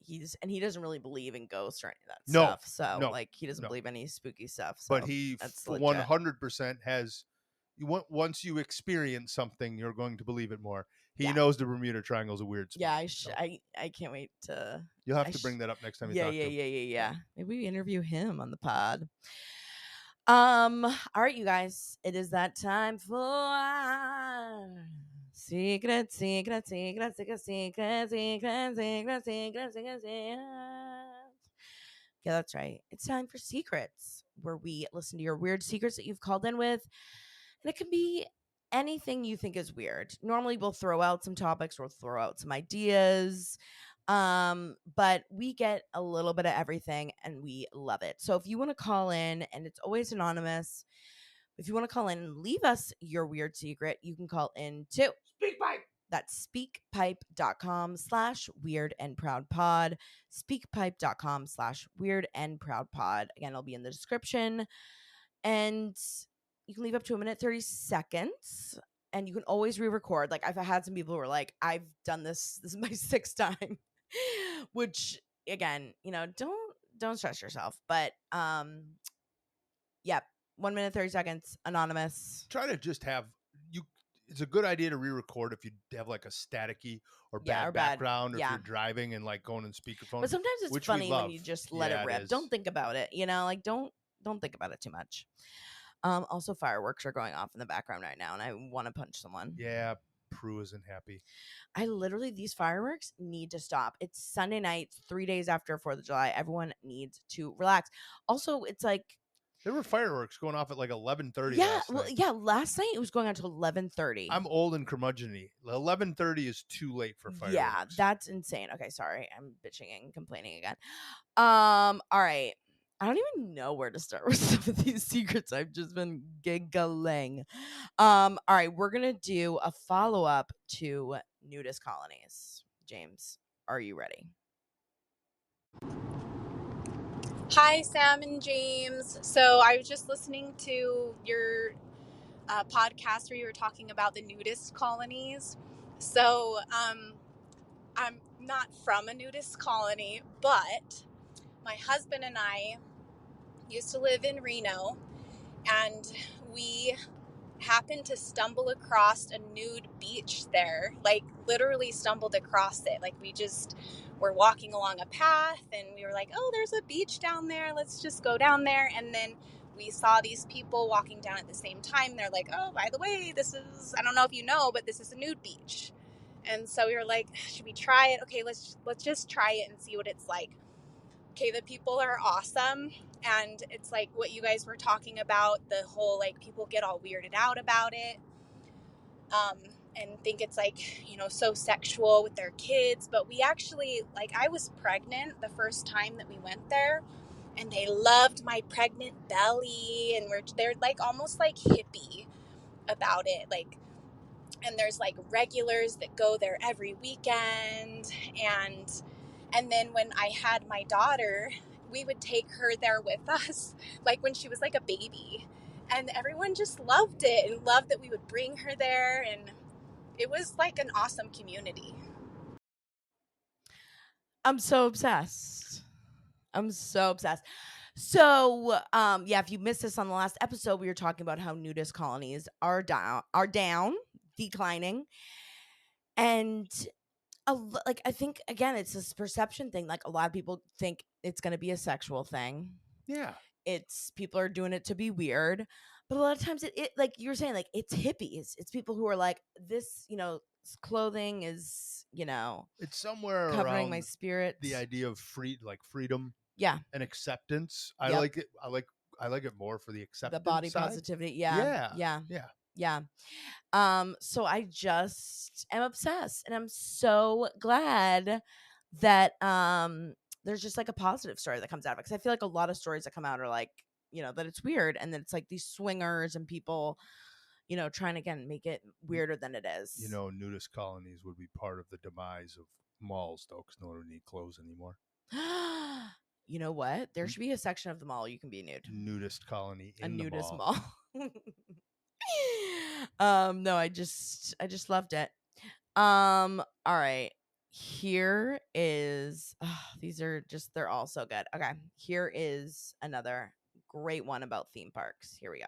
He doesn't really believe in ghosts or any of that stuff. So like he doesn't believe any spooky stuff. So but he 100% has. Once you experience something, you're going to believe it more. He knows the Bermuda Triangle is a weird spot. Yeah, I can't wait to. You'll have to bring that up next time you talk to him. Yeah. Maybe we interview him on the pod. All right, you guys, it is that time for secret. Yeah, that's right. It's time for secrets, where we listen to your weird secrets that you've called in with. And it can be anything you think is weird. Normally we'll throw out some topics, we'll throw out some ideas. But we get a little bit of everything and we love it. So if you want to call in, and it's always anonymous, if you want to call in and leave us your weird secret, you can call in to SpeakPipe. That's speakpipe.com/weird and proud pod. Speakpipe.com/weird and proud pod. Again, it'll be in the description. And you can leave up to 1 minute 30 seconds. And you can always re-record. Like I've had some people who are like, I've done this. This is my 6th time. Which again, don't stress yourself. But yep. 1 minute 30 seconds. Anonymous. Try to just have you. It's a good idea to re-record if you have like a staticky or Yeah, bad or bad. background, or if Yeah. you're driving and like going in speakerphone. But sometimes it's which we funny when love. you just let it Yeah, it rip. is. Don't think about it. Like don't think about it too much. Also, fireworks are going off in the background right now, and I want to punch someone. Yeah, Prue isn't happy. These fireworks need to stop. It's Sunday night, 3 days after 4th of July. Everyone needs to relax. Also, it's like there were fireworks going off at like 11:30 yeah, last night. Yeah, last night it was going on until 11:30. I'm old and curmudgeon-y. 11:30 is too late for fireworks. Yeah, that's insane. Okay, sorry. I'm bitching and complaining again. All right. I don't even know where to start with some of these secrets. I've just been giggling. All right, we're gonna do a follow-up to nudist colonies. James, are you ready? Hi, Sam and James. So I was just listening to your podcast where you were talking about the nudist colonies. So I'm not from a nudist colony, but my husband and I used to live in Reno, and we happened to stumble across a nude beach there, like literally stumbled across it. Like we just were walking along a path and we were like, oh, there's a beach down there, let's just go down there. And then we saw these people walking down at the same time. They're like, oh, by the way, this is, I don't know if you know, but this is a nude beach. And so we were like, should we try it? Okay, let's just try it and see what it's like. Okay, the people are awesome, and it's like what you guys were talking about, the whole like people get all weirded out about it, and think it's like, so sexual with their kids. But we actually, like, I was pregnant the first time that we went there, and they loved my pregnant belly, and they're like almost like hippie about it, like. And there's like regulars that go there every weekend, and then when I had my daughter, we would take her there with us, like when she was like a baby. And everyone just loved it and loved that we would bring her there. And it was like an awesome community. I'm so obsessed. So, yeah, if you missed this on the last episode, we were talking about how nudist colonies are down, declining. And like I think again it's this perception thing. Like a lot of people think it's going to be a sexual thing. Yeah, it's people are doing it to be weird, but a lot of times it like you were saying, like it's hippies. It's people who are like, this clothing is it's somewhere covering around my spirit. the idea of freedom, yeah, and acceptance. I Yep. like it. I like it more for the acceptance, the body side. positivity. Yeah. So I just am obsessed, and I'm so glad that there's just like a positive story that comes out of it, because I feel like a lot of stories that come out are like, that it's weird, and that it's like these swingers and people trying to, again, make it weirder than it is. Nudist colonies would be part of the demise of malls, though, because no one would need clothes anymore. You know what? There should be a section of the mall you can be nude. Nudist colony in a the nudist mall. No, I just loved it. All right. Here is they're all so good. Okay. Here is another great one about theme parks. Here we go.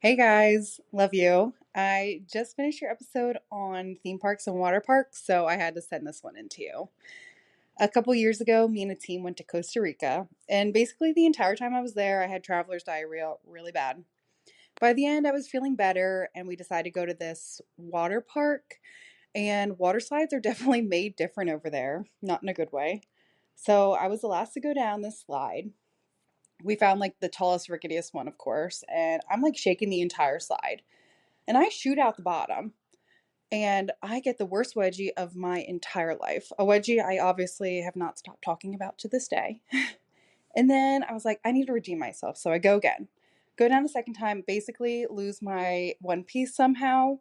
Hey guys, love you. I just finished your episode on theme parks and water parks, so I had to send this one in to you. A couple years ago, me and a team went to Costa Rica, and basically the entire time I was there, I had traveler's diarrhea really bad. By the end, I was feeling better, and we decided to go to this water park, and water slides are definitely made different over there, not in a good way. So I was the last to go down this slide. We found like the tallest, ricketiest one, of course, and I'm like shaking the entire slide. And I shoot out the bottom, and I get the worst wedgie of my entire life. A wedgie I obviously have not stopped talking about to this day. And then I was like, I need to redeem myself. So I go again. Go down a second time, basically lose my one piece somehow,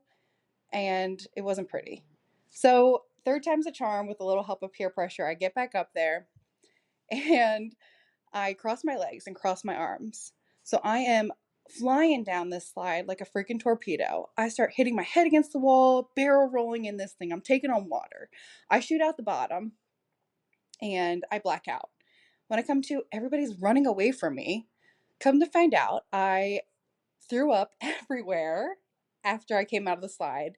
and it wasn't pretty. So third time's a charm. With a little help of peer pressure, I get back up there, and I cross my legs and cross my arms. So I am flying down this slide like a freaking torpedo. I start hitting my head against the wall, barrel rolling in this thing. I'm taking on water. I shoot out the bottom and I black out. When I come to, everybody's running away from me. Come to find out, I threw up everywhere after I came out of the slide.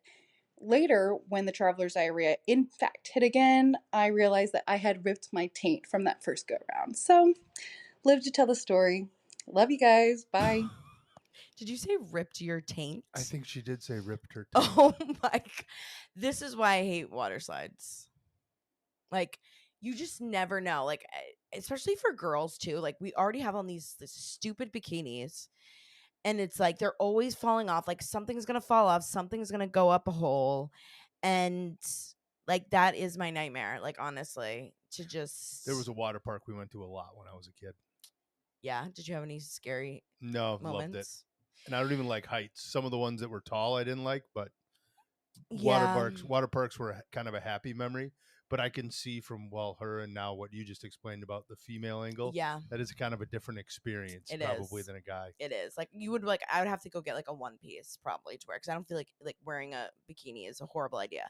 Later, when the traveler's diarrhea in fact hit again, I realized that I had ripped my taint from that first go round. So, live to tell the story. Love you guys. Bye. Did you say ripped your taint? I think she did say ripped her taint. Oh my! This is why I hate water slides. Like, you just never know. Like, especially for girls too. Like, we already have on these stupid bikinis, and it's like they're always falling off. Like, something's gonna fall off, something's gonna go up a hole, and like that is my nightmare. Like, honestly, to just There was a water park we went to a lot when I was a kid. yeah. Did you have any scary No, moments? loved it. And I don't even like heights. Some of the ones that were tall I didn't like, but Yeah. water parks were kind of a happy memory. But I can see from her and now what you just explained about the female angle. Yeah. That is kind of a different experience It probably is. than a guy. It is. Like, you would I would have to go get like a one piece probably to wear, because I don't feel like wearing a bikini is a horrible idea.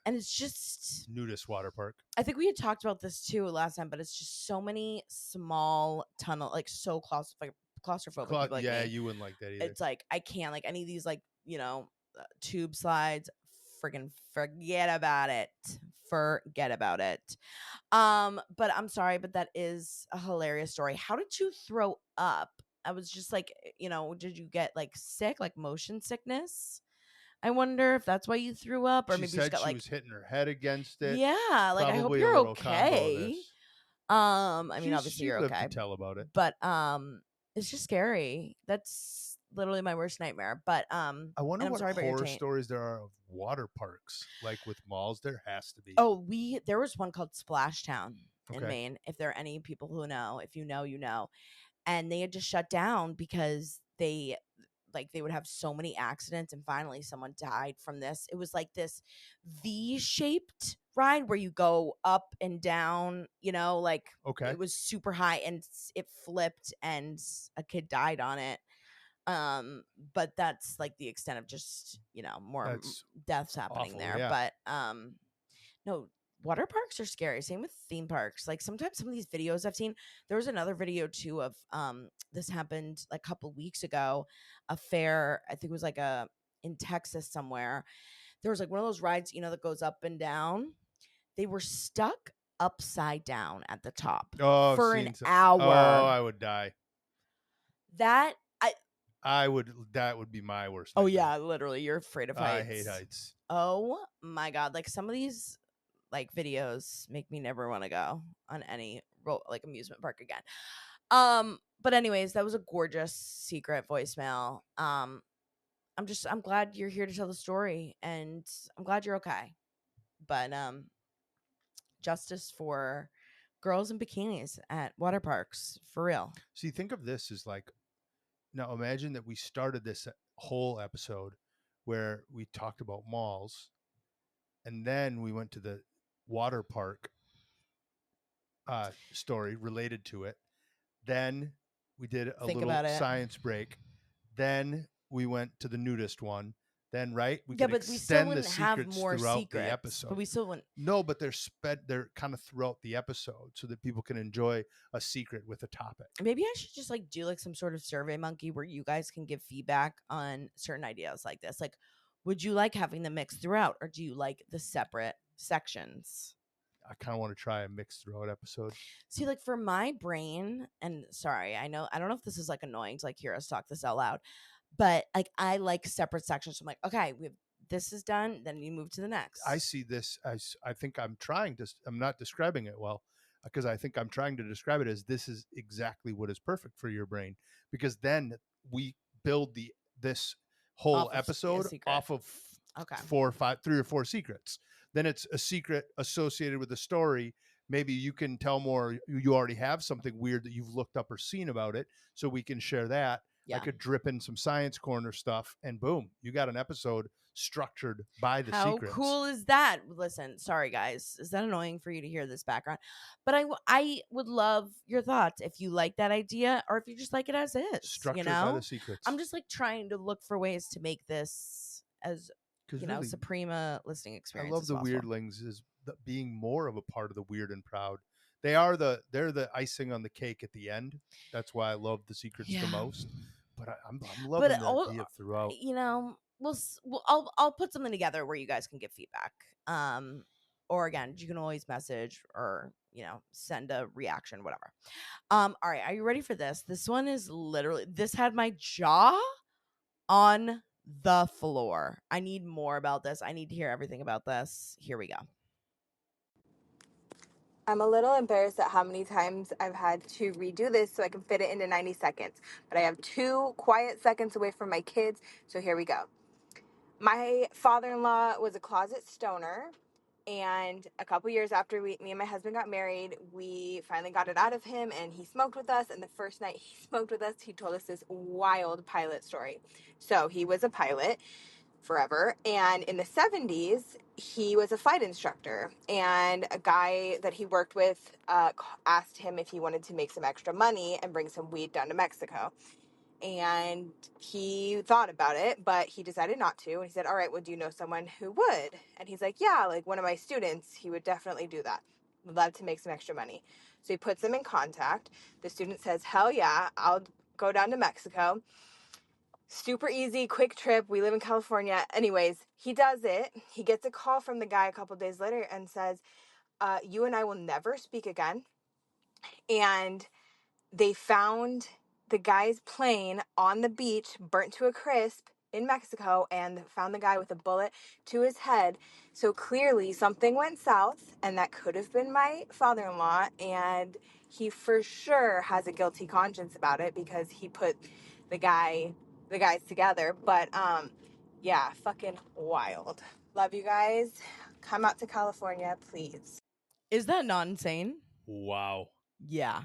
And it's just Nudist water park. I think we had talked about this too last time, but it's just so many small tunnel, like so claustrophobic people like yeah, me. you wouldn't like that either. It's like I can't, like, any of these, like, tube slides. Friggin' forget about it. Forget about it. But I'm sorry, but that is a hilarious story. How did you throw up? I was just like, did you get like sick, like motion sickness? I wonder if that's why you threw up, or She maybe you just said got she like was hitting her head against it. yeah, like I hope Probably a you're little combo of okay. this. I mean, obviously She you're lived okay, to tell about it. but it's just scary. That's literally my worst nightmare. But I wonder and I'm what sorry about your horror taint. stories there are of water parks, like with malls. There has to be. Oh, there was one called Splashtown in Okay. Maine. If there are any people who know, if you know, you know. And they had just shut down because they would have so many accidents, and finally someone died from this. It was like this V-shaped ride where you go up and down, like Okay. it was super high, and it flipped and a kid died on it. But that's like the extent of just, more That's deaths happening awful, there. yeah. But no, water parks are scary. Same with theme parks. Like, sometimes some of these videos I've seen, there was another video too of this happened like a couple weeks ago. A fair, I think it was like in Texas somewhere. There was like one of those rides, that goes up and down. They were stuck upside down at the top for an hour. Oh, I would die. That would be my worst oh nightmare. yeah, literally, you're afraid of heights. I hate heights. Oh my god, like some of these like videos make me never want to go on any like amusement park again. But anyways, that was a gorgeous secret voicemail. I'm glad you're here to tell the story, and I'm glad you're okay. But justice for girls in bikinis at water parks, for real. See, think of this as like, now imagine that we started this whole episode where we talked about malls, and then we went to the water park story related to it. Then we did a little science break. Then we went to the nudist one. Then we could but we still wouldn't the have secrets more throughout secrets, the episode. but we still wouldn't. No, but they're kind of throughout the episode so that people can enjoy a secret with a topic. Maybe I should just like do like some sort of Survey Monkey where you guys can give feedback on certain ideas like this. Like, would you like having them mixed throughout, or do you like the separate sections? I kind of want to try a mixed throughout episode. See, like for my brain, and sorry, I don't know if this is like annoying to like hear us talk this out loud, but like I like separate sections. So I'm like, okay, this is done, then you move to the next. I see this as, I think I'm not describing it well, because I think I'm trying to describe it as this is exactly what is perfect for your brain, because then we build this whole episode off of 3 or 4 secrets. Then it's a secret associated with the story. Maybe you can tell more. You already have something weird that you've looked up or seen about it, so we can share that. Yeah. I could drip in some science corner stuff, and boom, you got an episode structured by the secrets. How cool is that? Listen, sorry guys, is that annoying for you to hear this background? But I would love your thoughts if you like that idea, or if you just like it as is. Structured by the secrets. I'm just like trying to look for ways to make this as really, supreme listening experience. I love the weirdlings as being more of a part of the weird and proud. They're the icing on the cake at the end. That's why I love the secrets the most. But I'm But loving the idea throughout. I'll put something together where you guys can give feedback. Or again, you can always message or send a reaction, whatever. All right, are you ready for this? This one is literally, this had my jaw on the floor. I need more about this. I need to hear everything about this. Here we go. I'm a little embarrassed at how many times I've had to redo this so I can fit it into 90 seconds. But I have 2 quiet seconds away from my kids, so here we go. My father-in-law was a closet stoner, and a couple years after me and my husband got married, we finally got it out of him, and he smoked with us. And the first night he smoked with us, he told us this wild pilot story. So he was a pilot forever, and in the 70s he was a flight instructor, and a guy that he worked with asked him if he wanted to make some extra money and bring some weed down to Mexico. And he thought about it, but he decided not to. And he said, all right, well, do you know someone who would? And he's like, yeah, like one of my students, he would definitely do that. Would love to make some extra money. So he puts them in contact. The student says, hell yeah, I'll go down to Mexico. Super easy, quick trip. We live in California. Anyways, he does it. He gets a call from the guy a couple days later and says, you and I will never speak again. And they found the guy's plane on the beach, burnt to a crisp in Mexico, and found the guy with a bullet to his head. So clearly something went south, and that could have been my father-in-law, and he for sure has a guilty conscience about it because he put the guys together. But yeah, fucking wild. Love you guys. Come out to California, please. Is that not insane? Wow. Yeah.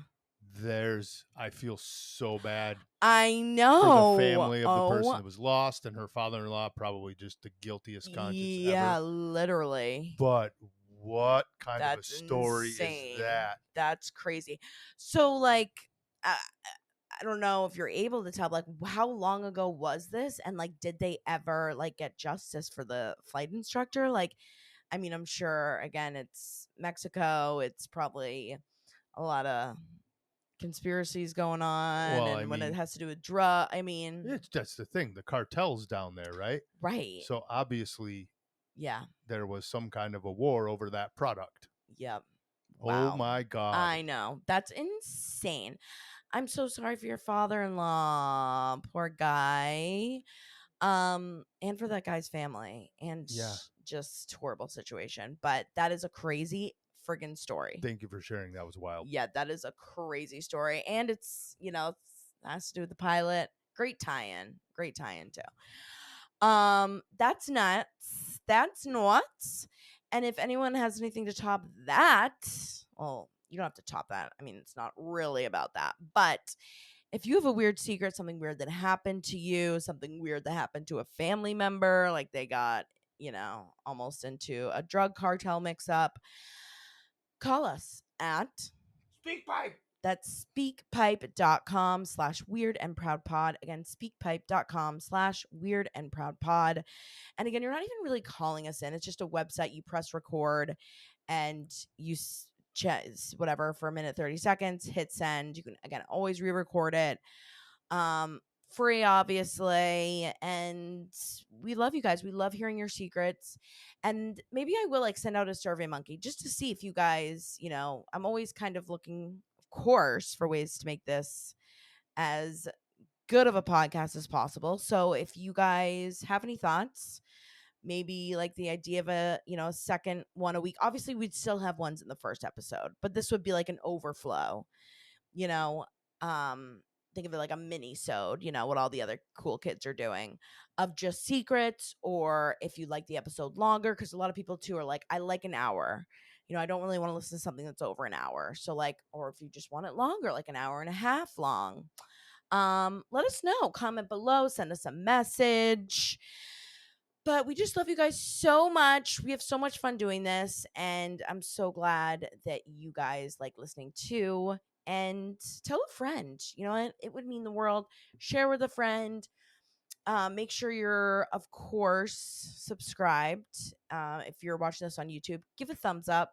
I feel so bad I know. for the family of the person that was lost, and her father-in-law probably just the guiltiest conscience ever. Yeah, literally. But what kind of a story insane. is that? That's crazy. So, like, I don't know if you're able to tell, like, how long ago was this? And, like, did they ever, like, get justice for the flight instructor? Like, I mean, I'm sure, again, it's Mexico. It's probably a lot of conspiracies going on. Well, and when it mean, has to do with drug, I mean, that's the thing. The cartel's down there, right? Right. So obviously, yeah, there was some kind of a war over that product. Yep. Wow. Wow. Oh my God. I know. That's insane. I'm so sorry for your father-in-law. Poor guy. And for that guy's family. And just horrible situation. But that is a crazy friggin' story. Thank you for sharing. That was wild. Yeah, that is a crazy story. And it's, it has to do with the pilot. Great tie-in too. That's nuts. That's nuts. And if anyone has anything to top that, well, you don't have to top that. I mean, it's not really about that. But if you have a weird secret, something weird that happened to you, something weird that happened to a family member, like they got, almost into a drug cartel mix-up, call us at SpeakPipe. That's speakpipe.com/weird and proud pod. Again, speakpipe.com/weird and proud pod. And again, you're not even really calling us in. It's just a website. You press record and you whatever for a minute, 30 seconds, hit send. You can, again, always re-record it. Free, obviously. And we love you guys. We love hearing your secrets. And maybe I will send out a survey monkey just to see if you guys, I'm always kind of looking, of course, for ways to make this as good of a podcast as possible. So if you guys have any thoughts, maybe the idea of a second one a week. Obviously, we'd still have ones in the first episode, but this would be like an overflow. Think of it like a mini-sode, what all the other cool kids are doing, of just secrets. Or if you like the episode longer, because a lot of people too are like, I like an hour. I don't really want to listen to something that's over an hour. So or if you just want it longer, like an hour and a half long, let us know. Comment below, send us a message. But we just love you guys so much. We have so much fun doing this, and I'm so glad that you guys like listening too. And tell a friend. You know what? It would mean the world. Share with a friend. Make sure you're, of course, subscribed. If you're watching this on YouTube, give a thumbs up.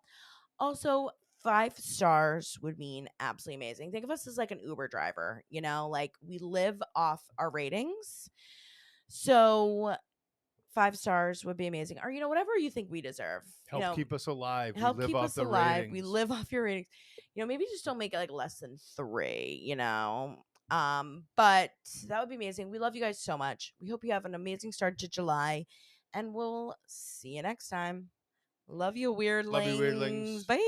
Also, 5 stars would mean absolutely amazing. Think of us as like an Uber driver, you know, like we live off our ratings. So 5 stars would be amazing. Or, you know, whatever you think we deserve. Help keep us alive. Help we live keep off us the alive. ratings. We live off your ratings. You know, maybe just don't make it like less than 3, you know. But that would be amazing. We love you guys so much. We hope you have an amazing start to July. And we'll see you next time. Love you, weirdlings. Love you, weirdlings. Bye.